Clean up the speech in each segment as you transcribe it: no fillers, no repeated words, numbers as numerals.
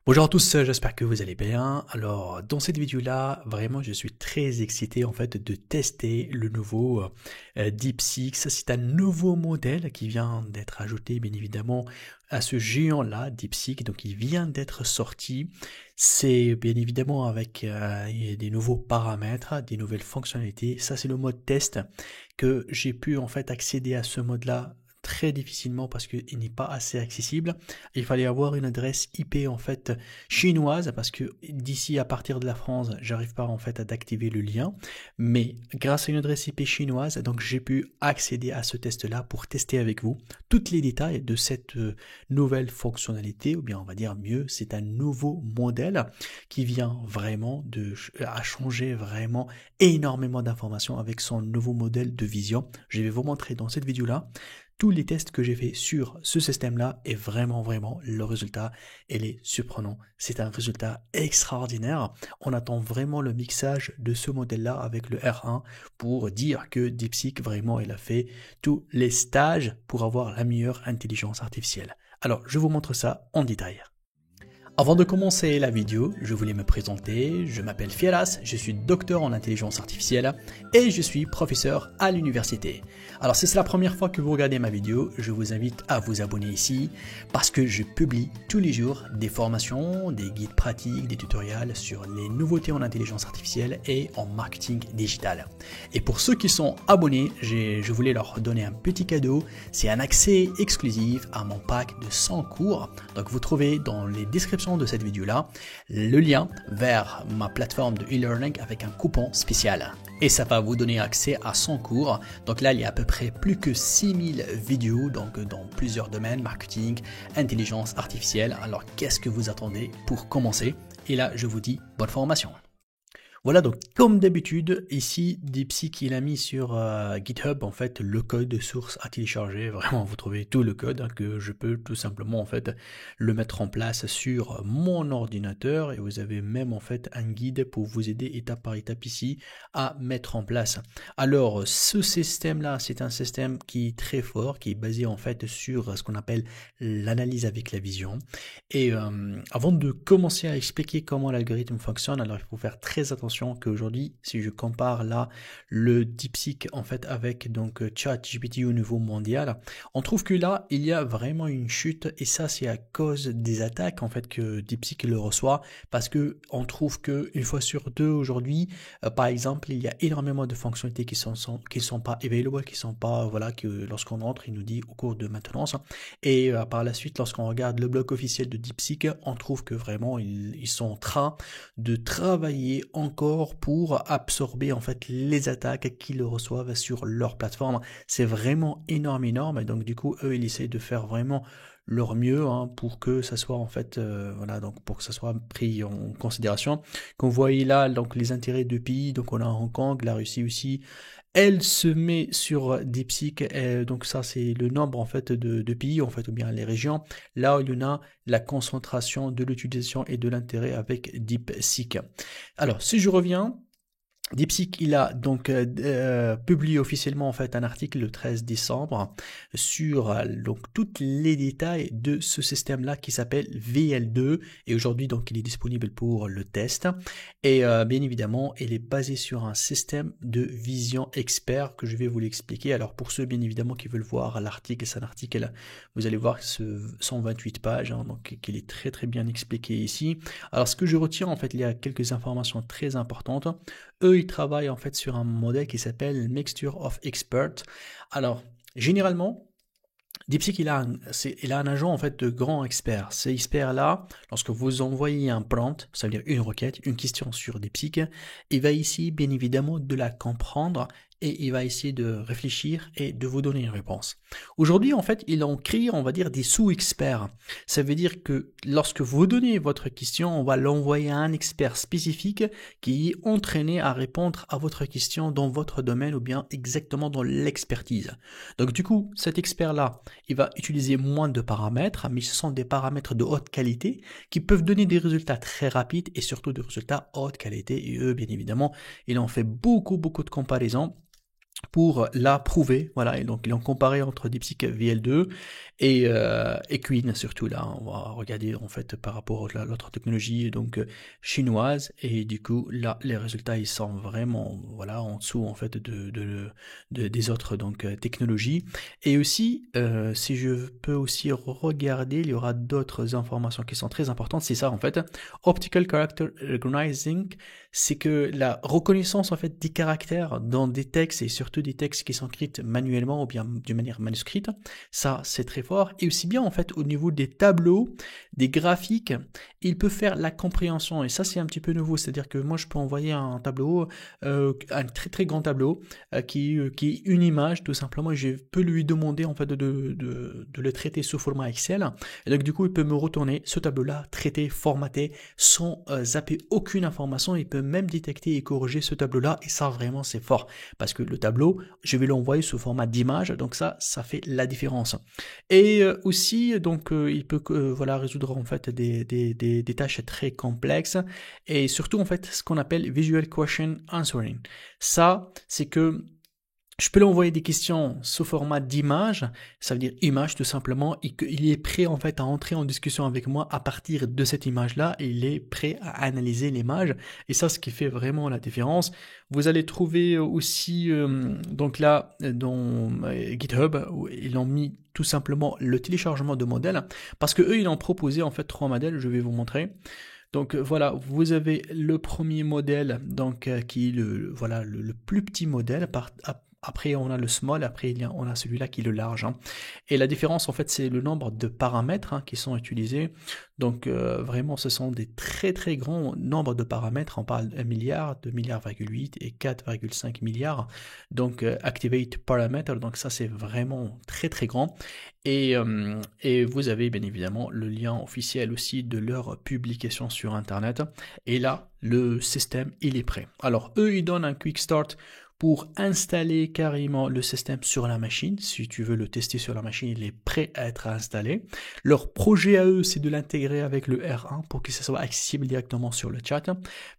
Bonjour à tous, j'espère que vous allez bien. Alors, dans cette vidéo-là, vraiment, je suis très excité en fait de tester le nouveau DeepSeek. Ça, c'est un nouveau modèle qui vient d'être ajouté, bien évidemment, à ce géant-là, DeepSeek. Donc, il vient d'être sorti. C'est bien évidemment avec des nouveaux paramètres, des nouvelles fonctionnalités. Ça, c'est le mode test que j'ai pu en fait accéder à ce mode-là très difficilement parce qu'il n'est pas assez accessible. Il fallait avoir une adresse IP en fait chinoise parce que d'ici à partir de la France, j'arrive pas en fait à d'activer le lien. Mais grâce à une adresse IP chinoise, donc j'ai pu accéder à ce test-là pour tester avec vous tous les détails de cette nouvelle fonctionnalité, ou bien on va dire mieux, c'est un nouveau modèle qui vient vraiment à changer vraiment énormément d'informations avec son nouveau modèle de vision. Je vais vous montrer dans cette vidéo-là tous les tests que j'ai fait sur ce système-là et vraiment, le résultat, il est surprenant. C'est un résultat extraordinaire. On attend vraiment le mixage de ce modèle-là avec le R1 pour dire que DeepSeek, vraiment, il a fait tous les stages pour avoir la meilleure intelligence artificielle. Alors, je vous montre ça en détail. Avant de commencer la vidéo, je voulais me présenter, je m'appelle Fieras, je suis docteur en intelligence artificielle et je suis professeur à l'université. Alors si c'est la première fois que vous regardez ma vidéo, je vous invite à vous abonner ici parce que je publie tous les jours des formations, des guides pratiques, des tutoriels sur les nouveautés en intelligence artificielle et en marketing digital. Et pour ceux qui sont abonnés, je voulais leur donner un petit cadeau, c'est un accès exclusif à mon pack de 100 cours. Donc vous trouvez dans les descriptions de cette vidéo là le lien vers ma plateforme de e-learning avec un coupon spécial et ça va vous donner accès à 100 cours. Donc là il y a à peu près plus que 6000 vidéos donc dans plusieurs domaines, marketing, intelligence artificielle. Alors qu'est-ce que vous attendez pour commencer? Et là je vous dis bonne formation. Voilà, donc comme d'habitude, ici DeepSeek il a mis sur GitHub en fait le code source à télécharger. Vraiment, vous trouvez tout le code que je peux tout simplement en fait le mettre en place sur mon ordinateur et vous avez même en fait un guide pour vous aider étape par étape ici à mettre en place. Alors ce système là, c'est un système qui est très fort, qui est basé en fait sur ce qu'on appelle l'analyse avec la vision. Et avant de commencer à expliquer comment l'algorithme fonctionne, alors il faut faire très attention qu'aujourd'hui, si je compare là le DeepSeek en fait avec donc ChatGPT au niveau mondial, on trouve que là il y a vraiment une chute et ça c'est à cause des attaques en fait que DeepSeek le reçoit parce que on trouve que une fois sur deux aujourd'hui, par exemple, il y a énormément de fonctionnalités qui sont pas available, qui sont pas voilà que lorsqu'on entre il nous dit au cours de maintenance et par la suite lorsqu'on regarde le blog officiel de DeepSeek, on trouve que vraiment ils sont en train de travailler encore pour absorber en fait les attaques qu'ils reçoivent sur leur plateforme. C'est vraiment énorme et donc du coup eux ils essaient de faire vraiment leur mieux pour que ça soit en fait voilà donc pour que ça soit pris en considération. Qu'on voyez là donc les intérêts de pays, donc on a Hong Kong, la Russie aussi. Elle se met sur DeepSeek, donc ça c'est le nombre en fait de pays en fait ou bien les régions là où il y en a la concentration de l'utilisation et de l'intérêt avec DeepSeek. Alors si je reviens, DeepSeek, il a donc publié officiellement en fait un article le 13 décembre sur donc tous les détails de ce système-là qui s'appelle VL2 et aujourd'hui donc il est disponible pour le test et bien évidemment il est basé sur un système de vision expert que je vais vous l'expliquer. Alors pour ceux bien évidemment qui veulent voir l'article, c'est un article, vous allez voir ce 128 pages donc qu'il est très bien expliqué ici. Alors ce que je retiens en fait, il y a quelques informations très importantes. Eux, ils travaillent en fait sur un modèle qui s'appelle Mixture of Experts. Alors, généralement, DeepSeek, il a un agent en fait de grands experts. Ces experts-là, lorsque vous envoyez un prompt, ça veut dire une requête, une question sur DeepSeek, il va essayer bien évidemment de la comprendre et il va essayer de réfléchir et de vous donner une réponse. Aujourd'hui, en fait, ils ont créé, on va dire, des sous-experts. Ça veut dire que lorsque vous donnez votre question, on va l'envoyer à un expert spécifique qui est entraîné à répondre à votre question dans votre domaine ou bien exactement dans l'expertise. Donc du coup, cet expert-là, il va utiliser moins de paramètres, mais ce sont des paramètres de haute qualité qui peuvent donner des résultats très rapides et surtout des résultats haute qualité. Et eux, bien évidemment, ils ont fait beaucoup de comparaisons pour la prouver, voilà, et donc ils ont comparé entre DeepSeek VL2 et Queen surtout là, on va regarder en fait par rapport à l'autre technologie donc chinoise, et du coup là les résultats ils sont vraiment voilà en dessous en fait des autres donc technologies. Et aussi si je peux aussi regarder, il y aura d'autres informations qui sont très importantes, c'est ça en fait, Optical Character Recognizing, c'est que la reconnaissance en fait des caractères dans des textes, et surtout des textes qui sont écrits manuellement ou bien d'une manière manuscrite, ça c'est très fort. Et aussi bien en fait au niveau des tableaux, des graphiques, il peut faire la compréhension, et ça c'est un petit peu nouveau, c'est-à-dire que moi je peux envoyer un tableau, un très très grand tableau qui est une image tout simplement, et je peux lui demander en fait de le traiter sous format Excel, et donc du coup il peut me retourner ce tableau-là traité, formaté, sans zapper aucune information. Il peut même détecter et corriger ce tableau-là, et ça vraiment c'est fort, parce que le tableau, je vais l'envoyer sous format d'image, donc ça fait la différence. Et aussi, donc il peut voilà résoudre en fait des tâches très complexes, et surtout en fait ce qu'on appelle Visual Question Answering. Ça, c'est que je peux lui envoyer des questions sous format d'image, ça veut dire image tout simplement, et qu'il est prêt en fait à entrer en discussion avec moi à partir de cette image-là, et il est prêt à analyser l'image, et ça ce qui fait vraiment la différence. Vous allez trouver aussi, donc là, dans GitHub, où ils ont mis tout simplement le téléchargement de modèles, parce que eux ils ont proposé en fait 3 modèles, je vais vous montrer. Donc voilà, vous avez le premier modèle, donc qui est voilà le plus petit modèle. Après on a le small, après on a celui-là qui est le large, hein. Et la différence en fait c'est le nombre de paramètres qui sont utilisés. Donc vraiment ce sont des très très grands nombres de paramètres. On parle 1 milliard, 2 milliards,8 et 4,5 milliards. Donc activate parameter, donc ça c'est vraiment très très grand. Et vous avez bien évidemment le lien officiel aussi de leur publication sur internet. Et là, le système, il est prêt. Alors, eux, ils donnent un quick start pour installer carrément le système sur la machine. Si tu veux le tester sur la machine, il est prêt à être installé. Leur projet à eux, c'est de l'intégrer avec le R1 pour que ça soit accessible directement sur le chat.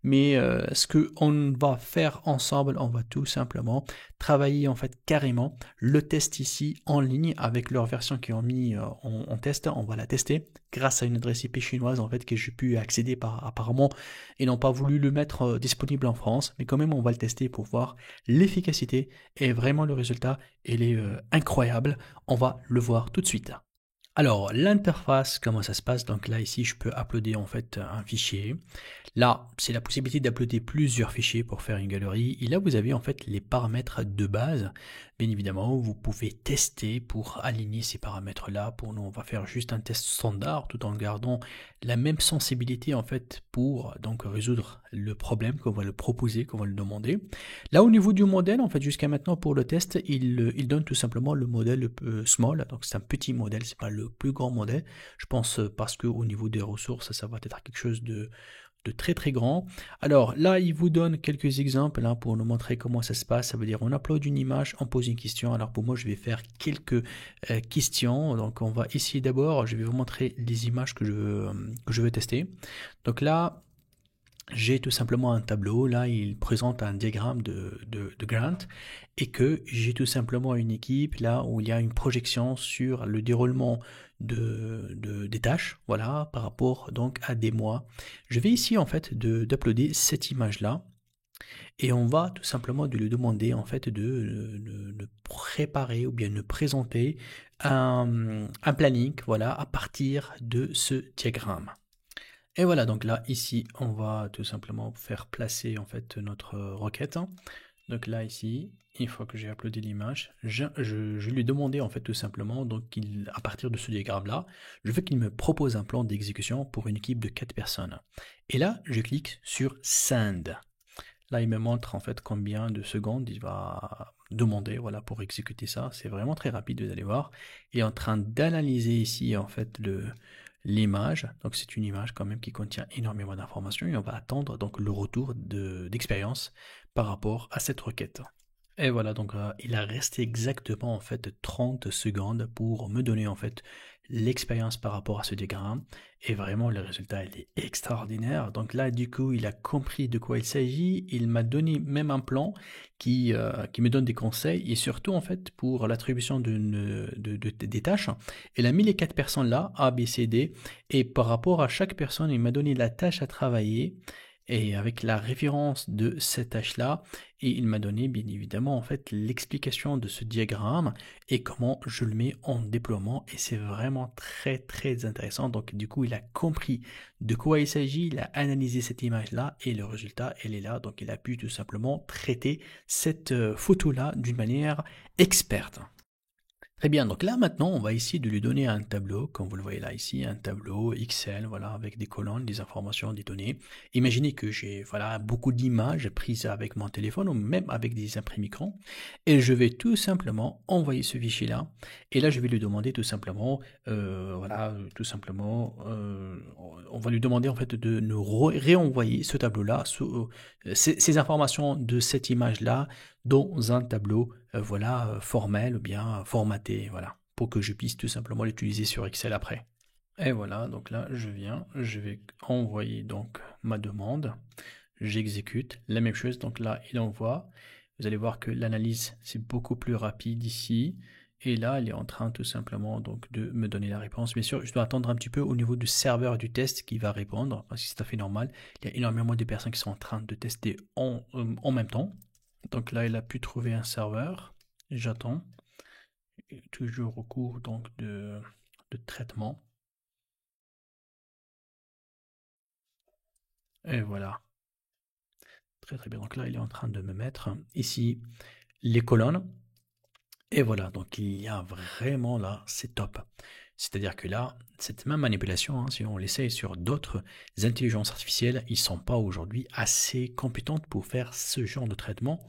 Mais ce qu'on va faire ensemble, on va tout simplement travailler en fait carrément le test ici en ligne avec leur version qu'ils ont mis en test. On va la tester grâce à une adresse IP chinoise en fait que j'ai pu accéder apparemment. Ils n'ont pas voulu le mettre disponible en France, mais quand même on va le tester pour voir l'efficacité, et vraiment le résultat il est incroyable. On va le voir tout de suite. Alors l'interface, comment ça se passe? Donc là ici je peux uploader en fait un fichier. Là c'est la possibilité d'uploader plusieurs fichiers pour faire une galerie, et là vous avez en fait les paramètres de base. Bien évidemment vous pouvez tester pour aligner ces paramètres là. Pour nous on va faire juste un test standard tout en gardant la même sensibilité en fait pour donc résoudre le problème qu'on va le proposer, qu'on va le demander. Là au niveau du modèle en fait jusqu'à maintenant pour le test il donne tout simplement le modèle small, donc c'est un petit modèle, c'est pas le plus grand modèle, je pense, parce que au niveau des ressources ça va être quelque chose de très très grand. Alors là il vous donne quelques exemples pour nous montrer comment ça se passe. Ça veut dire on upload une image, on pose une question. Alors pour moi je vais faire quelques questions. Donc on va ici d'abord, je vais vous montrer les images que je veux tester. Donc là j'ai tout simplement un tableau, là il présente un diagramme de Grant, et que j'ai tout simplement une équipe là où il y a une projection sur le déroulement des tâches, voilà, par rapport donc à des mois. Je vais ici en fait d'uploader cette image là, et on va tout simplement de lui demander en fait de préparer ou bien de présenter un planning, voilà, à partir de ce diagramme. Et voilà, donc là, ici, on va tout simplement faire placer en fait notre requête. Donc là, ici, une fois que j'ai uploadé l'image, je lui ai demandé en fait tout simplement, donc à partir de ce diagramme-là, je veux qu'il me propose un plan d'exécution pour une équipe de 4 personnes. Et là, je clique sur Send. Là, il me montre en fait combien de secondes il va demander, voilà, pour exécuter ça. C'est vraiment très rapide, vous allez voir. Il est en train d'analyser ici en fait l'image. Donc c'est une image quand même qui contient énormément d'informations, et on va attendre donc le retour d'expérience par rapport à cette requête. Et voilà, donc il a resté exactement en fait 30 secondes pour me donner en fait l'expérience par rapport à ce diagramme. Et vraiment, le résultat, il est extraordinaire. Donc là, du coup, il a compris de quoi il s'agit. Il m'a donné même un plan qui me donne des conseils. Et surtout, en fait, pour l'attribution des tâches, il a mis les 4 personnes là, A, B, C, D. Et par rapport à chaque personne, il m'a donné la tâche à travailler. Et avec la référence de cette tâche-là, et il m'a donné bien évidemment en fait l'explication de ce diagramme et comment je le mets en déploiement, et c'est vraiment très très intéressant. Donc du coup il a compris de quoi il s'agit, il a analysé cette image-là et le résultat elle est là, donc il a pu tout simplement traiter cette photo-là d'une manière experte. Très bien, donc là maintenant on va essayer de lui donner un tableau, comme vous le voyez là ici, un tableau Excel, voilà, avec des colonnes, des informations, des données. Imaginez que j'ai voilà, beaucoup d'images prises avec mon téléphone ou même avec des imprimes écran, et je vais tout simplement envoyer ce fichier là, et là je vais lui demander tout simplement, on va lui demander en fait de nous réenvoyer ce tableau là, ces informations de cette image là, dans un tableau formel ou bien formaté, voilà, pour que je puisse tout simplement l'utiliser sur Excel après. Et voilà, donc là je vais envoyer donc ma demande, j'exécute la même chose, donc là il envoie. Vous allez voir que l'analyse c'est beaucoup plus rapide ici, et là il est en train tout simplement donc de me donner la réponse. Bien sûr, je dois attendre un petit peu au niveau du serveur du test qui va répondre, parce que c'est tout à fait normal. Il y a énormément de personnes qui sont en train de tester en même temps. Donc là, il a pu trouver un serveur. J'attends. Toujours au cours donc de traitement. Et voilà. Très très bien. Donc là, il est en train de me mettre ici les colonnes. Et voilà, donc il y a vraiment là, c'est top. C'est-à-dire que là, cette même manipulation, hein, si on l'essaye sur d'autres intelligences artificielles, ils ne sont pas aujourd'hui assez compétentes pour faire ce genre de traitement.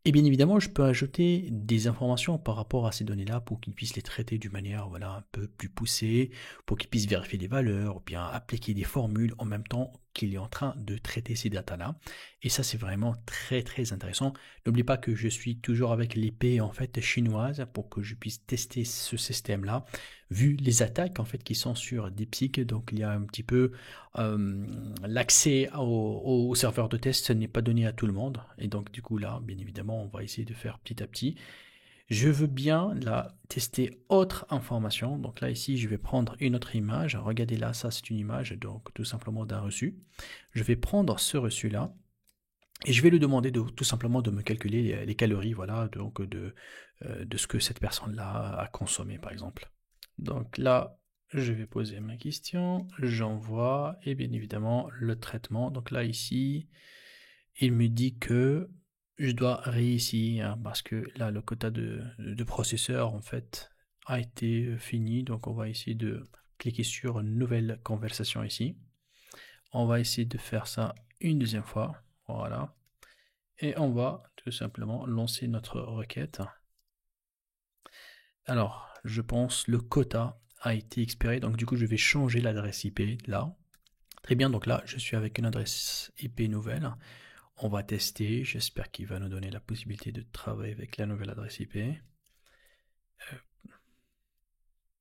Et bien évidemment, je peux ajouter des informations par rapport à ces données-là pour qu'ils puissent les traiter d'une manière voilà, un peu plus poussée, pour qu'ils puissent vérifier des valeurs, ou bien appliquer des formules en même temps qu'il est en train de traiter ces datas-là. Et ça, c'est vraiment très très intéressant. N'oublie pas que je suis toujours avec l'IP en fait chinoise pour que je puisse tester ce système-là, vu les attaques en fait qui sont sur DeepSeek. Donc il y a un petit peu l'accès au serveur de test n'est pas donné à tout le monde, et donc du coup là, bien évidemment, on va essayer de faire petit à petit. Je veux bien là tester autre information. Donc là ici, je vais prendre une autre image. Regardez là, ça c'est une image donc tout simplement d'un reçu. Je vais prendre ce reçu là. Et je vais lui demander tout simplement de me calculer les calories, voilà, donc de ce que cette personne-là a consommé, par exemple. Donc là, je vais poser ma question, j'envoie, et bien évidemment, le traitement. Donc là, ici, il me dit que je dois réici, hein, parce que là, le quota de processeur, en fait, a été fini. Donc on va essayer de cliquer sur une nouvelle conversation ici. On va essayer de faire ça une deuxième fois. Voilà. Et on va tout simplement lancer notre requête. Alors, je pense le quota a été expiré. Donc du coup, je vais changer l'adresse IP là. Très bien, donc là, je suis avec une adresse IP nouvelle. On va tester. J'espère qu'il va nous donner la possibilité de travailler avec la nouvelle adresse IP.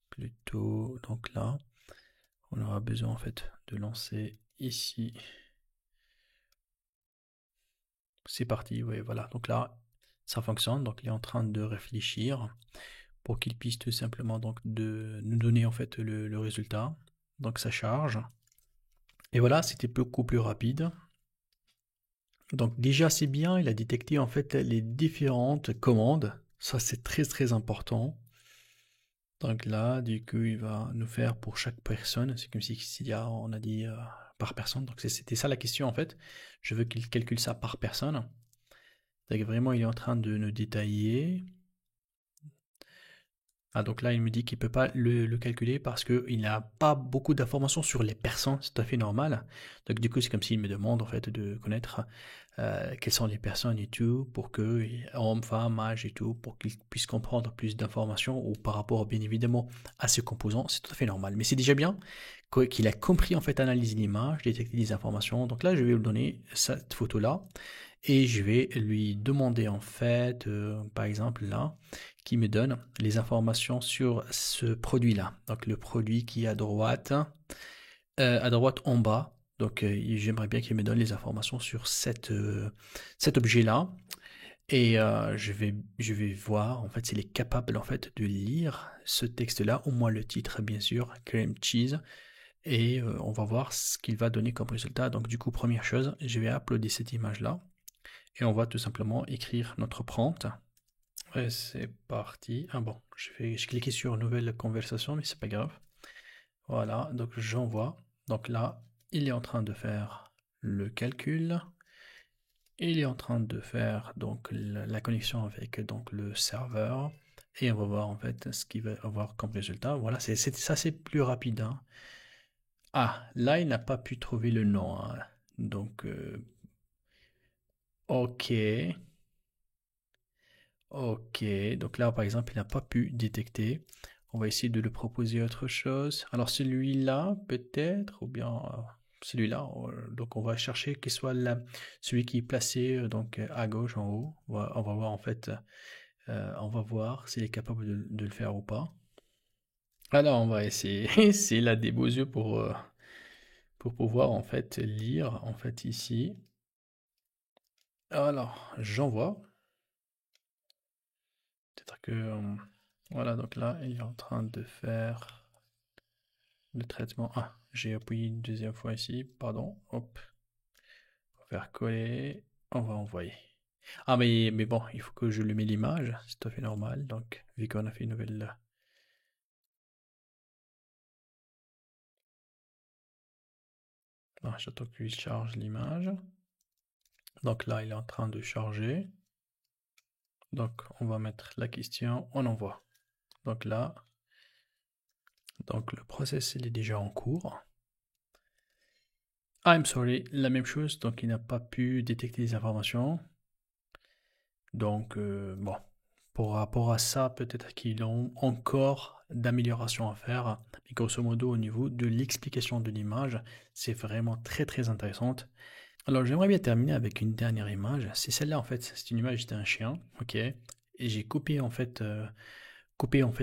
Plutôt, donc là, on aura besoin en fait de lancer ici. C'est parti, oui, voilà. Donc là, ça fonctionne. Donc il est en train de réfléchir pour qu'il puisse tout simplement donc de nous donner en fait le résultat. Donc ça charge. Et voilà, c'était beaucoup plus rapide. Donc déjà c'est bien, il a détecté en fait les différentes commandes. Ça c'est très très important. Donc là, du coup, il va nous faire pour chaque personne. C'est comme si on a dit par personne. Donc c'était ça la question en fait. Je veux qu'il calcule ça par personne. Donc vraiment, il est en train de nous détailler. Ah, donc là, il me dit qu'il ne peut pas le calculer parce qu'il n'a pas beaucoup d'informations sur les personnes, c'est tout à fait normal. Donc du coup, c'est comme s'il me demande en fait de connaître quelles sont les personnes et tout, pour que, hommes, femmes, âge et tout, pour qu'il puisse comprendre plus d'informations ou par rapport bien évidemment à ses composants, c'est tout à fait normal. Mais c'est déjà bien qu'il a compris en fait analyser l'image, détecter des informations. Donc là, je vais lui donner cette photo-là et je vais lui demander en fait, par exemple là, qui me donne les informations sur ce produit-là. Donc le produit qui est à droite en bas. Donc j'aimerais bien qu'il me donne les informations sur cet objet-là. Et je vais voir en fait s'il est capable en fait de lire ce texte-là, au moins le titre bien sûr, cream cheese. Et on va voir ce qu'il va donner comme résultat. Donc du coup, première chose, je vais uploader cette image-là. Et on va tout simplement écrire notre prompt. Et c'est parti. Ah bon, je cliquer sur nouvelle conversation, mais c'est pas grave. Voilà, donc j'envoie. Donc là, il est en train de faire le calcul. Il est en train de faire donc la connexion avec donc le serveur. Et on va voir en fait ce qu'il va avoir comme résultat. Voilà, ça c'est plus rapide. Hein. Ah, là il n'a pas pu trouver le nom. Hein. Donc, ok. Ok, donc là par exemple il n'a pas pu détecter. On va essayer de le proposer autre chose. Alors celui-là peut-être, ou bien celui-là. Donc on va chercher qu'il soit celui qui est placé donc à gauche en haut. On va voir en fait, on va voir s'il est capable de le faire ou pas. Alors on va essayer. C'est là des beaux yeux pour pouvoir en fait lire en fait ici. Alors j'envoie. Peut-être que voilà, donc là il est en train de faire le traitement. Ah, j'ai appuyé une deuxième fois ici, pardon. Hop, on va faire coller, on va envoyer. Ah mais bon, il faut que je lui mette l'image, c'est tout à fait normal. Donc vu qu'on a fait une nouvelle. J'attends qu'il charge l'image. Donc là il est en train de charger. Donc on va mettre la question, on envoie. Donc là, donc le process il est déjà en cours. I'm sorry, la même chose, donc il n'a pas pu détecter les informations. Donc bon, par rapport à ça, peut-être qu'ils ont encore d'améliorations à faire. Mais grosso modo, au niveau de l'explication de l'image, c'est vraiment très très intéressante. Alors j'aimerais bien terminer avec une dernière image. C'est celle-là en fait, c'est une image d'un chien, ok. Et j'ai coupé en fait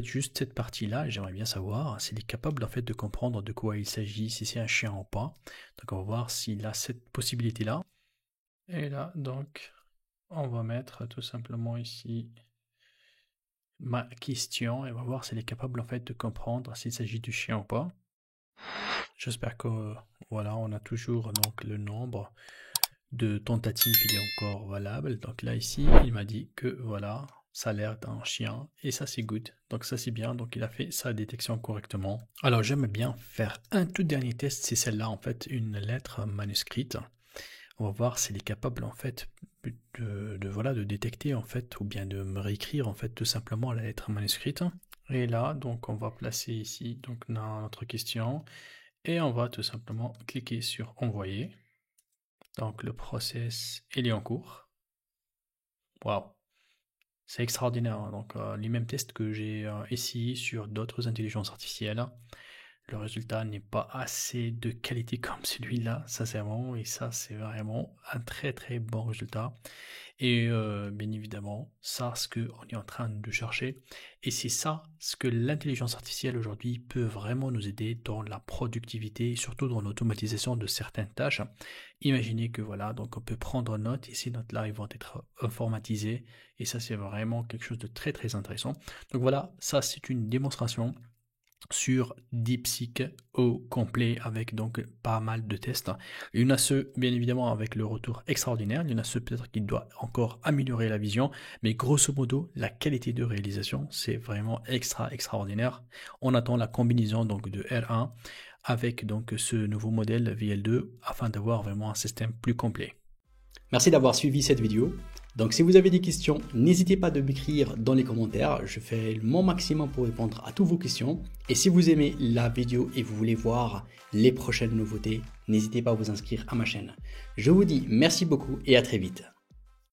juste cette partie-là. J'aimerais bien savoir s'il est capable en fait de comprendre de quoi il s'agit, si c'est un chien ou pas. Donc on va voir s'il a cette possibilité-là. Et là donc on va mettre tout simplement ici ma question et on va voir s'il est capable en fait de comprendre s'il s'agit du chien ou pas. J'espère que voilà, on a toujours donc le nombre de tentatives, il est encore valable. Donc là ici, il m'a dit que voilà, ça a l'air d'un chien et ça c'est good. Donc ça c'est bien, donc il a fait sa détection correctement. Alors j'aime bien faire un tout dernier test, c'est celle-là en fait, une lettre manuscrite. On va voir s'il est capable en fait de détecter en fait ou bien de me réécrire en fait tout simplement la lettre manuscrite. Et là donc on va placer ici donc notre question et on va tout simplement cliquer sur envoyer. Donc le process il est en cours. Waouh, c'est extraordinaire. Hein. Donc les mêmes tests que j'ai essayé sur d'autres intelligences artificielles. Le résultat n'est pas assez de qualité comme celui-là, sincèrement, et ça c'est vraiment un très très bon résultat. Et bien évidemment, ça ce qu'on est en train de chercher, et c'est ça ce que l'intelligence artificielle aujourd'hui peut vraiment nous aider dans la productivité, surtout dans l'automatisation de certaines tâches. Imaginez que voilà, donc on peut prendre note, et ces notes-là, ils vont être informatisées, et ça c'est vraiment quelque chose de très très intéressant. Donc voilà, ça c'est une démonstration sur DeepSeek au complet avec donc pas mal de tests. Il y en a ceux bien évidemment avec le retour extraordinaire, il y en a ceux peut-être qui doivent encore améliorer la vision, mais grosso modo la qualité de réalisation c'est vraiment extraordinaire. On attend la combinaison donc de R1 avec donc ce nouveau modèle VL2 afin d'avoir vraiment un système plus complet. Merci d'avoir suivi cette vidéo. Donc si vous avez des questions, n'hésitez pas de m'écrire dans les commentaires. Je fais mon maximum pour répondre à toutes vos questions. Et si vous aimez la vidéo et vous voulez voir les prochaines nouveautés, n'hésitez pas à vous inscrire à ma chaîne. Je vous dis merci beaucoup et à très vite.